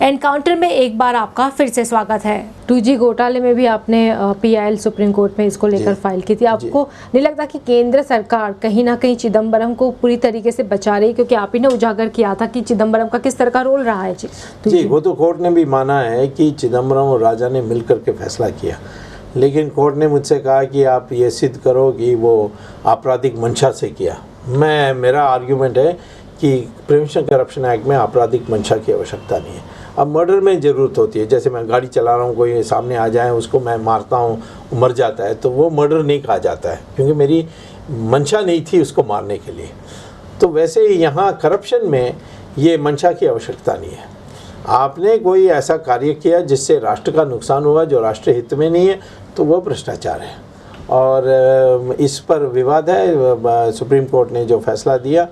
Encounter में एक बार आपका फिर से स्वागत है। 2G घोटाले में भी आपने PIL सुप्रीम कोर्ट में इसको लेकर फाइल की थी। आपको नहीं लगता कि केंद्र सरकार कहीं ना कहीं चिदम्बरम को पूरी तरीके से बचा रही, क्योंकि आप ही ने उजागर किया था कि चिदम्बरम का किस तरह का रोल रहा है? जी, वो तो कोर्ट ने भी माना है कि चिदम्बरम और राजा ने मिलकर के फैसला किया, लेकिन कोर्ट ने मुझसे कहा कि आप ये सिद्ध करो कि वो आपराधिक मंशा से किया। मेरा आर्ग्यूमेंट है कि प्रिवेंशन करप्शन एक्ट में आपराधिक मंशा की आवश्यकता नहीं है। अब मर्डर में ज़रूरत होती है, जैसे मैं गाड़ी चला रहा हूँ, कोई सामने आ जाए, उसको मैं मारता हूँ, मर जाता है, तो वो मर्डर नहीं कहा जाता है, क्योंकि मेरी मंशा नहीं थी उसको मारने के लिए। तो वैसे ही यहाँ करप्शन में ये मंशा की आवश्यकता नहीं है। आपने कोई ऐसा कार्य किया जिससे राष्ट्र का नुकसान हुआ, जो राष्ट्र हित में नहीं है, तो वो भ्रष्टाचार है। और इस पर विवाद है। सुप्रीम कोर्ट ने जो फैसला दिया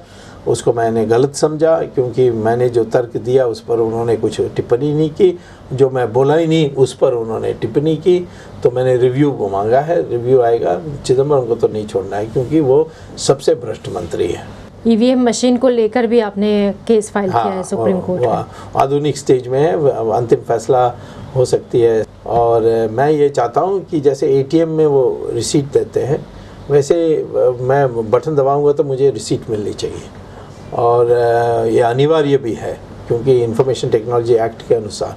उसको मैंने गलत समझा, क्योंकि मैंने जो तर्क दिया उस पर उन्होंने कुछ टिप्पणी नहीं की, जो मैं बोला ही नहीं उस पर उन्होंने टिप्पणी की। तो मैंने रिव्यू को मांगा है, रिव्यू आएगा। चिदम्बरम को तो नहीं छोड़ना है, क्योंकि वो सबसे भ्रष्ट मंत्री है। EVM मशीन को लेकर भी आपने केस फाइल किया है सुप्रीम कोर्ट में। आधुनिक स्टेज में है, अंतिम फैसला हो सकती है। और मैं ये चाहता हूँ कि जैसे ATM में वो रिसीट देते हैं, वैसे मैं बटन दबाऊंगा तो मुझे रिसीट मिलनी चाहिए। और ये अनिवार्य भी है, क्योंकि इंफॉर्मेशन टेक्नोलॉजी एक्ट के अनुसार।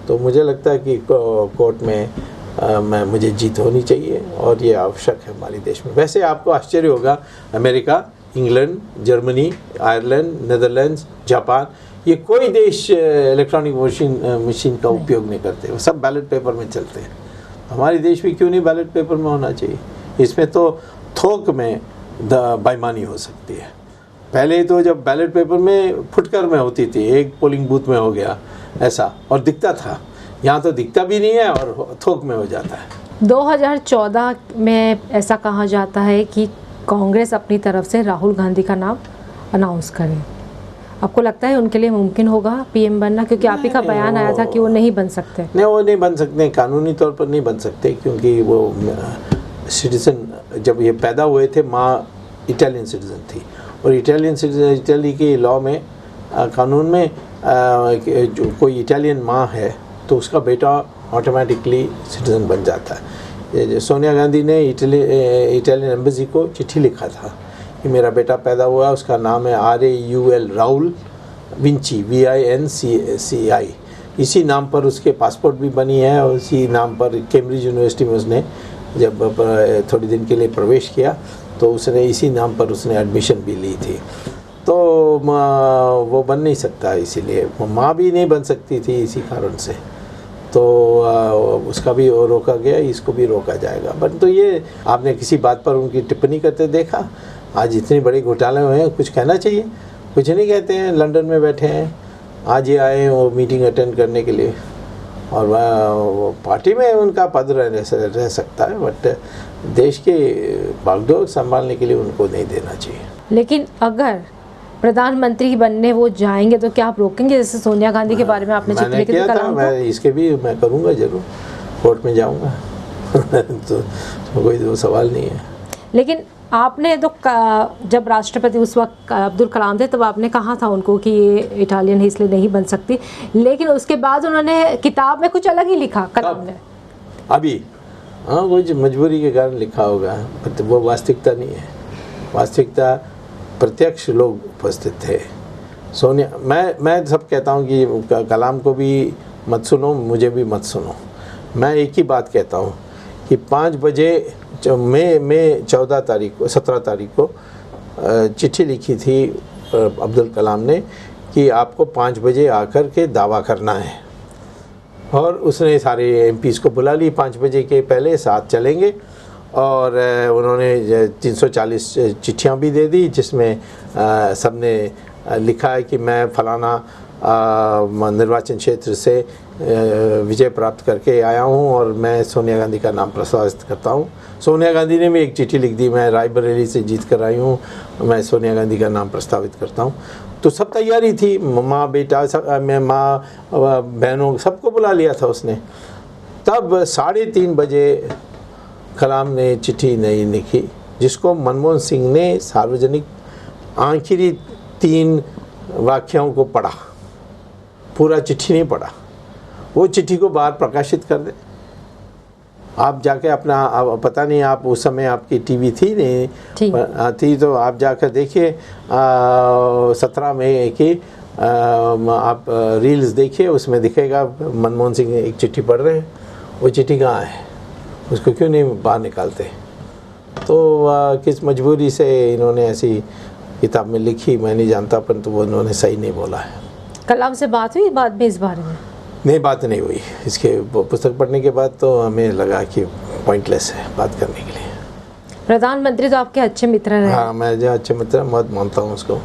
तो मुझे लगता है कि कोर्ट में मुझे जीत होनी चाहिए, और ये आवश्यक है हमारे देश में। वैसे आपको आश्चर्य होगा, America, England, Germany, Ireland, Netherlands, Japan, ये कोई देश इलेक्ट्रॉनिक मशीन का उपयोग नहीं करते, वो सब बैलेट पेपर में चलते हैं। हमारे देश में क्यों नहीं बैलेट पेपर में होना चाहिए? इसमें तो थोक में बेईमानी हो सकती है। पहले तो जब बैलेट पेपर में फुटकर में होती थी, एक पोलिंग बूथ में हो गया ऐसा, और दिखता था। यहाँ तो दिखता भी नहीं है और थोक में हो जाता है। 2014 में ऐसा कहा जाता है कि कांग्रेस अपनी तरफ से राहुल गांधी का नाम अनाउंस करे। आपको लगता है उनके लिए मुमकिन होगा PM बनना? क्योंकि आप ही का बयान आया था कि वो नहीं बन सकते। नहीं, वो नहीं बन सकते, कानूनी तौर पर नहीं बन सकते, क्योंकि वो सिटीजन, जब ये पैदा हुए थे, माँ इटालियन सिटीजन थी, और इटालियन सिटीजन, इटली के लॉ में, कानून में, जो कोई इटालियन माँ है तो उसका बेटा ऑटोमेटिकली सिटीजन बन जाता है। सोनिया गांधी ने इटालियन एम्बेसी को चिट्ठी लिखा था कि मेरा बेटा पैदा हुआ, उसका नाम है RAUL, राउल विंची, VINCI। इसी नाम पर उसके पासपोर्ट भी बनी है, और इसी नाम पर कैम्ब्रिज यूनिवर्सिटी में उसने जब थोड़े दिन के लिए प्रवेश किया तो उसने इसी नाम पर उसने एडमिशन भी ली थी। तो वो बन नहीं सकता, इसीलिए माँ भी नहीं बन सकती थी इसी कारण से। तो उसका भी रोका गया, इसको भी रोका जाएगा। बट तो ये आपने किसी बात पर उनकी टिप्पणी करते देखा? आज इतने बड़े घोटाले हुए हैं, कुछ कहना चाहिए, कुछ नहीं कहते हैं। लंदन में बैठे हैं, आज ही आए वो मीटिंग अटेंड करने के लिए, और वह पार्टी में उनका पद रह सकता है, बट देश के बागडोर संभालने के लिए उनको नहीं देना चाहिए। लेकिन अगर प्रधानमंत्री बनने वो जाएंगे तो क्या आप रोकेंगे? जैसे सोनिया गांधी के बारे में आपने मैंने किया था, मैं इसके भी मैं करूँगा, जरूर कोर्ट में जाऊँगा। तो कोई सवाल नहीं है। लेकिन आपने तो जब राष्ट्रपति उस वक्त अब्दुल कलाम थे, तब आपने कहा था उनको कि ये इटालियन है इसलिए नहीं बन सकती, लेकिन उसके बाद उन्होंने किताब में कुछ अलग ही लिखा कलाम ने। अभी हाँ, कुछ मजबूरी के कारण लिखा होगा, तो वो वास्तविकता नहीं है। वास्तविकता प्रत्यक्ष लोग उपस्थित थे। सोनिया, मैं सब कहता हूँ कि कलाम को भी मत सुनो, मुझे भी मत सुनो। मैं एक ही बात कहता हूँ कि 5 बजे मई 17 तारीख को चिट्ठी लिखी थी अब्दुल कलाम ने कि आपको 5 बजे आकर के दावा करना है, और उसने सारे MPs को बुला ली 5 बजे के पहले, साथ चलेंगे। और उन्होंने 340 चिट्ठियाँ भी दे दी, जिसमें सबने लिखा है कि मैं फलाना निर्वाचन क्षेत्र से विजय प्राप्त करके आया हूँ, और मैं सोनिया गांधी का नाम प्रस्तावित करता हूँ। सोनिया गांधी ने भी एक चिट्ठी लिख दी, मैं रायबरेली से जीत कर आई हूँ, मैं सोनिया गांधी का नाम प्रस्तावित करता हूँ। तो सब तैयारी थी, माँ बेटा सब, माँ बहनों सबको बुला लिया था उसने। तब 3:30 बजे कलाम ने चिट्ठी नहीं लिखी, जिसको मनमोहन सिंह ने सार्वजनिक आखिरी 3 वाक्यों को पढ़ा, पूरा चिट्ठी नहीं पढ़ा, वो चिट्ठी को बाहर प्रकाशित कर दे। आप जाके अपना, पता नहीं आप उस समय आपकी टीवी थी नहीं थी, तो आप जाकर देखिए 17 मई की आप रील्स देखिए, उसमें दिखेगा मनमोहन सिंह एक चिट्ठी पढ़ रहे हैं। वो चिट्ठी कहाँ है, उसको क्यों नहीं बाहर निकालते? तो किस मजबूरी से इन्होंने ऐसी किताब में लिखी मैं नहीं जानता, परंतु वो उन्होंने सही नहीं बोला है। कल आपसे बात हुई बाद में इस बारे में? नहीं, बात नहीं हुई। इसके पुस्तक पढ़ने के बाद तो हमें लगा कि पॉइंटलेस है बात करने के लिए। प्रधानमंत्री तो आपके अच्छे मित्र रहे। हाँ, मैं जो अच्छे मित्र बहुत मानता हूँ उसको।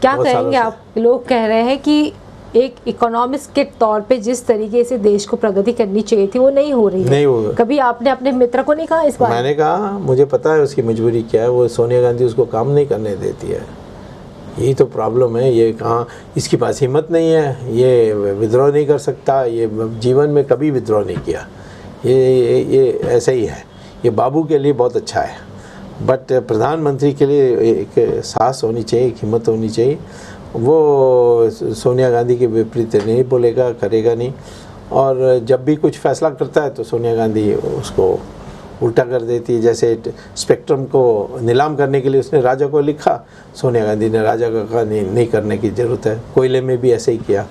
क्या कहेंगे आप? लोग कह रहे हैं कि एक इकोनॉमिस्ट के तौर पे जिस तरीके से देश को प्रगति करनी चाहिए थी वो नहीं हो रही है। नहीं होगा। कभी आपने अपने मित्र को नहीं कहा इस बारे? मैंने कहा मुझे पता है उसकी मजबूरी क्या है, वो सोनिया गांधी उसको काम नहीं करने देती है। यही तो प्रॉब्लम है। ये कहाँ, इसके पास हिम्मत नहीं है, ये विद्रोह नहीं कर सकता, ये जीवन में कभी विद्रोह नहीं किया। ये ऐसा ही है। ये बाबू के लिए बहुत अच्छा है, बट प्रधानमंत्री के लिए एक साहस होनी चाहिए, एक हिम्मत होनी चाहिए। वो सोनिया गांधी के विपरीत नहीं बोलेगा, करेगा नहीं। और जब भी कुछ फैसला करता है तो सोनिया गांधी उसको उल्टा कर देती है। जैसे स्पेक्ट्रम को नीलाम करने के लिए उसने राजा को लिखा, सोनिया गांधी ने राजा का कहा नहीं करने की ज़रूरत है। कोयले में भी ऐसे ही किया।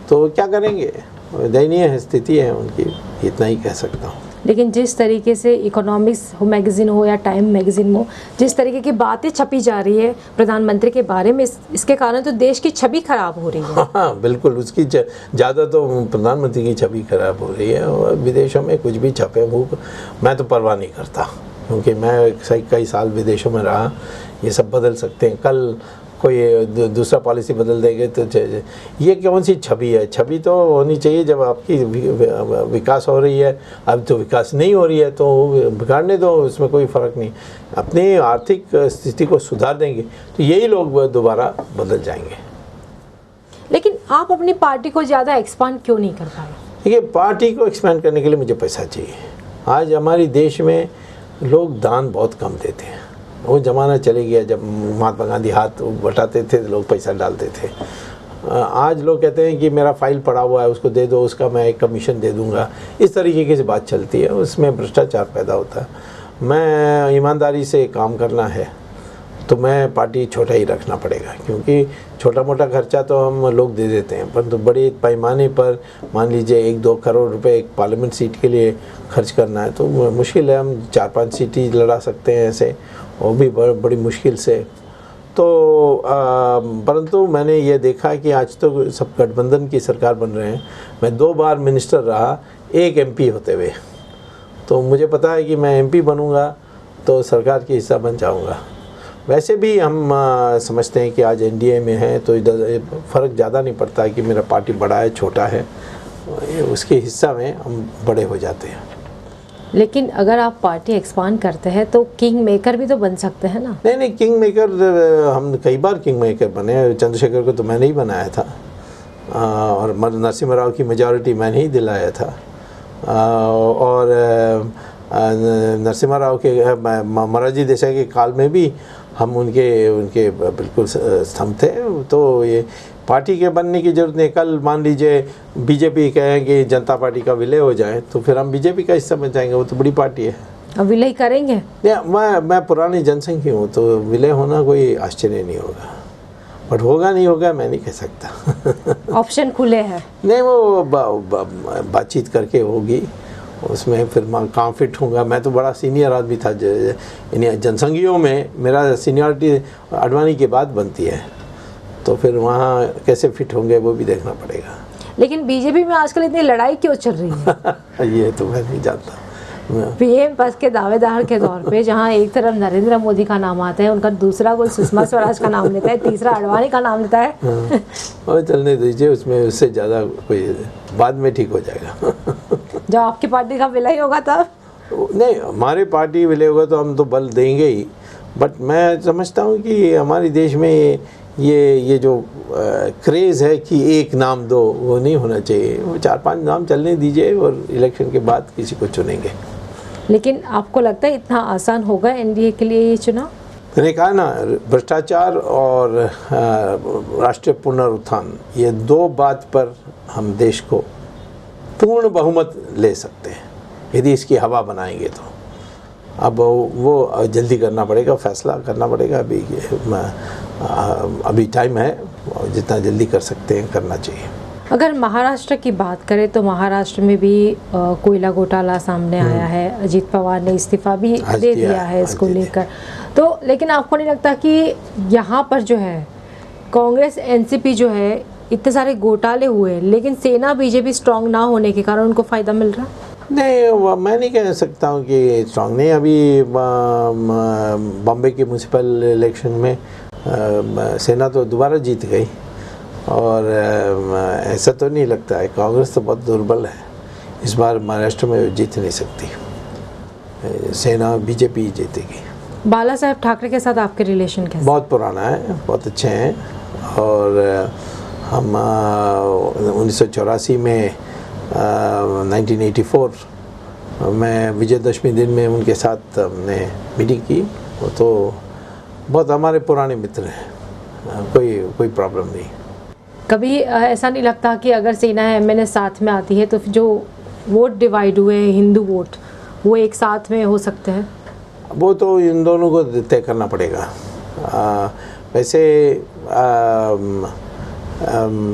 तो क्या करेंगे, दयनीय स्थिति है उनकी, इतना ही कह सकता हूँ। लेकिन जिस तरीके से इकोनॉमिक्स हो मैगज़ीन हो या टाइम मैगज़ीन हो, जिस तरीके की बातें छपी जा रही है प्रधानमंत्री के बारे में, इसके कारण तो देश की छवि खराब हो रही है। हाँ बिल्कुल, उसकी ज़्यादा तो प्रधानमंत्री की छवि खराब हो रही है। और विदेशों में कुछ भी छपे वो मैं तो परवाह नहीं करता, क्योंकि मैं कई साल विदेशों में रहा। ये सब बदल सकते हैं, कल कोई दूसरा पॉलिसी बदल देंगे तो ये कौन सी छवि है? छवि तो होनी चाहिए जब आपकी विकास हो रही है। अब तो विकास नहीं हो रही है तो बिगाड़ने दो, उसमें कोई फ़र्क नहीं। अपनी आर्थिक स्थिति को सुधार देंगे तो यही लोग दोबारा बदल जाएंगे। लेकिन आप अपनी पार्टी को ज़्यादा एक्सपांड क्यों नहीं कर पाए? देखिए, पार्टी को एक्सपेंड करने के लिए मुझे पैसा चाहिए। आज हमारे देश में लोग दान बहुत कम देते हैं। वो ज़माना चले गया जब महात्मा गांधी हाथ बटाते थे, लोग पैसा डालते थे। आज लोग कहते हैं कि मेरा फाइल पड़ा हुआ है, उसको दे दो, उसका मैं एक कमीशन दे दूंगा। इस तरीके की बात चलती है, उसमें भ्रष्टाचार पैदा होता है। मैं ईमानदारी से काम करना है तो मैं पार्टी छोटा ही रखना पड़ेगा, क्योंकि छोटा मोटा खर्चा तो हम लोग दे देते हैं, परंतु बड़े पैमाने पर मान लीजिए 1-2 करोड़ रुपए एक पार्लियामेंट सीट के लिए खर्च करना है तो मुश्किल है। हम 4-5 सीट ही लड़ा सकते हैं ऐसे, वो भी बड़ी मुश्किल से। तो परंतु मैंने ये देखा कि आज तो सब गठबंधन की सरकार बन रहे हैं। मैं 2 बार मिनिस्टर रहा, 1 MP होते हुए। तो मुझे पता है कि मैं MP बनूंगा तो सरकार की हिस्सा बन जाऊंगा। वैसे भी हम समझते हैं कि आज NDA में है तो इधर फ़र्क ज़्यादा नहीं पड़ता है कि मेरा पार्टी बड़ा है छोटा है, उसके हिस्सा में हम बड़े हो जाते हैं। लेकिन अगर आप पार्टी एक्सपांड करते हैं तो किंग मेकर भी तो बन सकते हैं ना? नहीं, किंग मेकर हम कई बार किंग मेकर बने। चंद्रशेखर को तो मैंने ही बनाया था, और नरसिम्हा राव की मेजॉरिटी मैंने ही दिलाया था। और नरसिम्हा राव के मोरारजी देसाई के काल में भी हम उनके बिल्कुल स्तंभ थे। तो ये पार्टी के बनने की जरूरत नहीं। कल मान लीजिए बीजेपी कहें कि जनता पार्टी का विलय हो जाए तो फिर हम बीजेपी का हिस्सा बन जाएंगे, वो तो बड़ी पार्टी है। अब विलय करेंगे? मैं पुरानी जनसंघ की हूँ तो विलय होना कोई आश्चर्य नहीं होगा, बट होगा नहीं होगा मैं नहीं कह सकता। ऑप्शन खुले हैं? नहीं, वो बातचीत करके होगी, उसमें फिर मैं कहाँ फिट होऊंगा। मैं तो बड़ा सीनियर आदमी था जनसंघियों में, मेरा सीनियरिटी आडवाणी के बाद बनती है, तो फिर वहाँ कैसे फिट होंगे वो भी देखना पड़ेगा। लेकिन बीजेपी में आजकल इतनी लड़ाई क्यों चल रही है? ये तो मैं नहीं जानता। PM पद के दावेदार के तौर पे जहाँ एक तरफ नरेंद्र मोदी का नाम आता है, उनका दूसरा कोई सुषमा स्वराज का नाम लेता है, तीसरा आडवाणी का नाम लेता है। और चलने दीजिए, उसमें उससे ज़्यादा कोई बाद में ठीक हो जाएगा। जब आपकी पार्टी का विलय होगा तब? नहीं, हमारे पार्टी विलय होगा तो हम तो बल देंगे ही, बट मैं समझता हूँ कि हमारे देश में ये जो क्रेज़ है कि एक नाम दो, वो नहीं होना चाहिए। वो 4-5 नाम चलने दीजिए और इलेक्शन के बाद किसी को चुनेंगे। लेकिन आपको लगता है इतना आसान होगा NDA के लिए ये चुनाव? मैंने कहा ना, भ्रष्टाचार और राष्ट्रीय पुनरुत्थान, ये दो बात पर हम देश को पूर्ण बहुमत ले सकते हैं यदि इसकी हवा बनाएंगे तो। अब वो जल्दी करना पड़ेगा, फैसला करना पड़ेगा। अभी टाइम है, जितना जल्दी कर सकते हैं करना चाहिए। अगर महाराष्ट्र की बात करें तो महाराष्ट्र में भी कोयला घोटाला सामने आया है। अजीत पवार ने इस्तीफा भी दे दिया है इसको लेकर। तो लेकिन आपको नहीं लगता कि यहाँ पर जो है कांग्रेस एनसीपी जो है, इतने सारे घोटाले हुए लेकिन सेना बीजेपी स्ट्रांग ना होने के कारण उनको फ़ायदा मिल रहा? नहीं, मैं नहीं कह सकता हूँ कि स्ट्रांग नहीं। अभी बॉम्बे के म्यूनसिपल इलेक्शन में सेना तो दोबारा जीत गई, और ऐसा तो नहीं लगता है। कांग्रेस तो बहुत दुर्बल है, इस बार महाराष्ट्र में जीत नहीं सकती। सेना बीजेपी जीतेगी। बाला साहेब ठाकरे के साथ आपके रिलेशन कैसे? बहुत पुराना है, बहुत अच्छे हैं। और हम 1984 में 1984 में विजयदशमी दिन में उनके साथ हमने मीटिंग की। वो तो बहुत हमारे पुराने मित्र हैं, कोई प्रॉब्लम नहीं। कभी ऐसा नहीं लगता कि अगर सेना एमएनए साथ में आती है तो जो वोट डिवाइड हुए हिंदू वोट, वो एक साथ में हो सकते हैं? वो तो इन दोनों को तय करना पड़ेगा। वैसे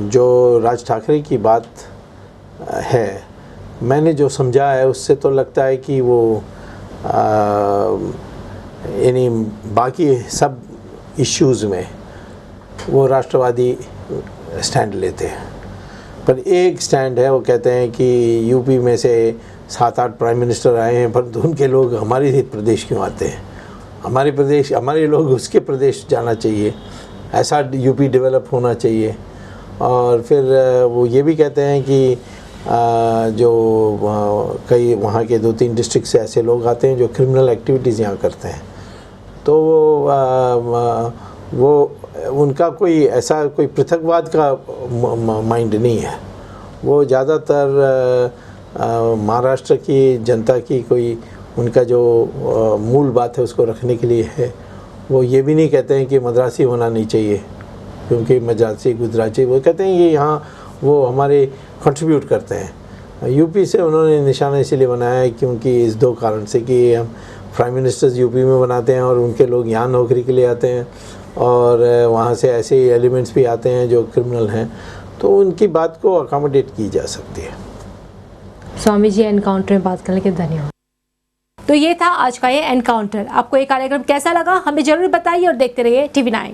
जो राज ठाकरे की बात है, मैंने जो समझा है उससे तो लगता है कि वो यानी बाकी सब इश्यूज़ में वो राष्ट्रवादी स्टैंड लेते हैं, पर एक स्टैंड है, वो कहते हैं कि यूपी में से 7-8 प्राइम मिनिस्टर आए हैं, परंतु उनके लोग हमारे ही प्रदेश क्यों आते हैं? हमारे लोग उसके प्रदेश जाना चाहिए, ऐसा यूपी डेवलप होना चाहिए। और फिर वो ये भी कहते हैं कि जो कई वहाँ के 2-3 डिस्ट्रिक्ट से ऐसे लोग आते हैं जो क्रिमिनल एक्टिविटीज़ यहाँ करते हैं, तो वो उनका कोई ऐसा कोई पृथकवाद का माइंड नहीं है। वो ज़्यादातर महाराष्ट्र की जनता की कोई उनका जो मूल बात है उसको रखने के लिए है। वो ये भी नहीं कहते हैं कि मद्रासी होना नहीं चाहिए, क्योंकि मद्रासी गुजराती, वो कहते हैं कि यहाँ वो हमारे कंट्रीब्यूट करते हैं। यूपी से उन्होंने निशाना इसीलिए बनाया है क्योंकि इस 2 कारण से कि हम प्राइम मिनिस्टर्स यूपी में बनाते हैं और उनके लोग यहाँ नौकरी के लिए आते हैं, और वहाँ से ऐसे एलिमेंट्स भी आते हैं जो क्रिमिनल हैं, तो उनकी बात को अकोमोडेट की जा सकती है। स्वामी जी, एनकाउंटर में बात करने के धन्यवाद। तो ये था आज का ये एनकाउंटर। आपको ये कार्यक्रम कैसा लगा हमें जरूर बताइए और देखते रहिए TV9।